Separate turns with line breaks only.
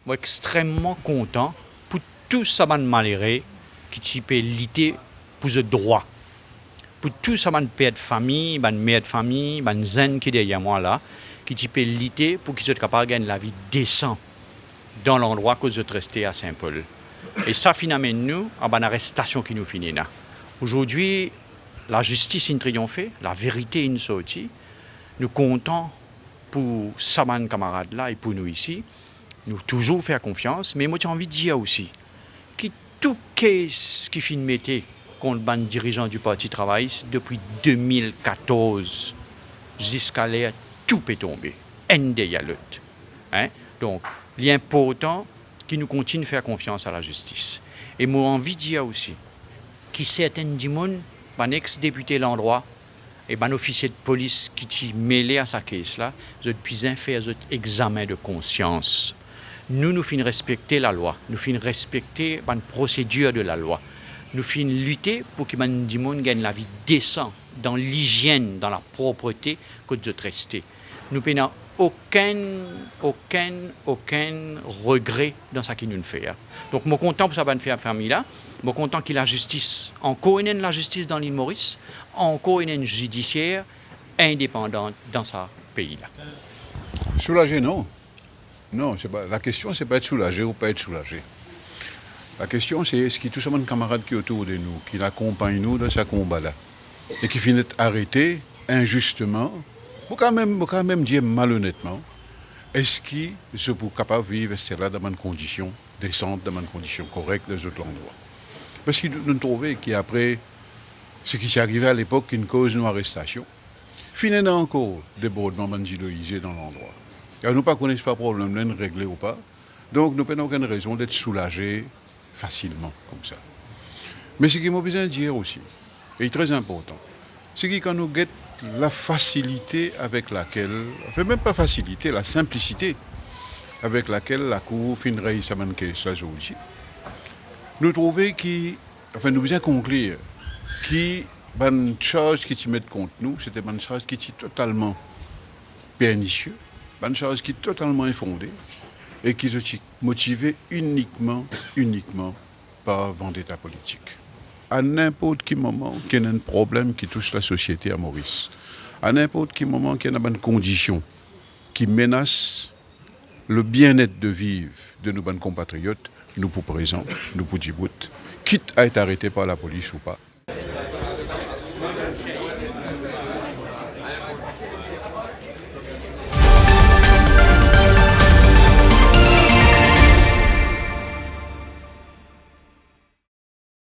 moi extrêmement content pour tout ça man malheureux qui peut lutter pour ce droit. Pour tout ça man père de famille, man mère de famille, man zen qui est derrière moi là, qui peut lutter pour qu'ils soient capables de gagner la vie décente dans l'endroit que je resté à Saint-Paul. Et ça finalement nous à une arrestation qui nous finit là. Aujourd'hui, la justice a triomphé, la vérité est sortie. Nous comptons pour ça man camarades là et pour nous ici. Nous toujours faire confiance, mais moi j'ai envie de dire aussi que tout case qui finit mettre contre le dirigeant du Parti travailliste depuis 2014 jusqu'à l'air, tout peut tomber. Hein? Donc, l'important qui nous continue de faire confiance à la justice. Et moi envie de dire aussi que certains gens, un ex-député l'endroit et un officier de police qui t'y mêlé à sa caisse là, ils ont besoin de faire un examen de conscience. Nous finissons respecter la loi, nous finissons respecter la procédure de la loi. Nous finissons lutter pour que les gens gagnent la vie décente, dans l'hygiène, dans la propreté, que de rester. Nous n'avons aucun regret dans ce qu'il nous fait. Donc, je suis content pour cette famille-là. Je suis content qu'il y ait la justice. Encore une la justice dans l'île Maurice, encore une judiciaire indépendante dans ce pays-là.
Soulagé, non. Non, la question, c'est pas être soulagé ou pas être soulagé. La question, c'est est-ce qu'il y a tous ces camarades qui sont autour de nous, qui l'accompagnent nous dans ce combat-là, et qui finissent arrêtés injustement, ou quand même dire malhonnêtement, est-ce qu'ils sont capables de vivre là dans des conditions décentes, dans des conditions correctes dans d'autres endroits. Parce que nous trouvons qu'après ce qui s'est arrivé à l'époque, une cause d'une arrestation, finalement encore débordement bandidoisé dans l'endroit. Alors, nous ne connaissons pas le problème, nous réglé ou pas. Donc, nous n'avons aucune raison d'être soulagés facilement, comme ça. Mais ce qu'il m'a besoin de dire aussi, et très important, c'est que quand nous guettons la facilité avec laquelle, enfin même pas facilité, la simplicité avec laquelle la Cour finira sa manquer aujourd'hui, nous trouvons nous besoin conclure, qui une chose qui te met contre nous, c'était une chose qui est totalement pernicieuse, une chose qui est totalement infondée et qui est motivée uniquement par vendetta politique. À n'importe quel moment qu'il y a un problème qui touche la société à Maurice, à n'importe quel moment qu'il y a une condition qui menace le bien-être de vivre de nos bonnes compatriotes, nous pour présent, nous pour Djibouti, quitte à être arrêté par la police ou pas.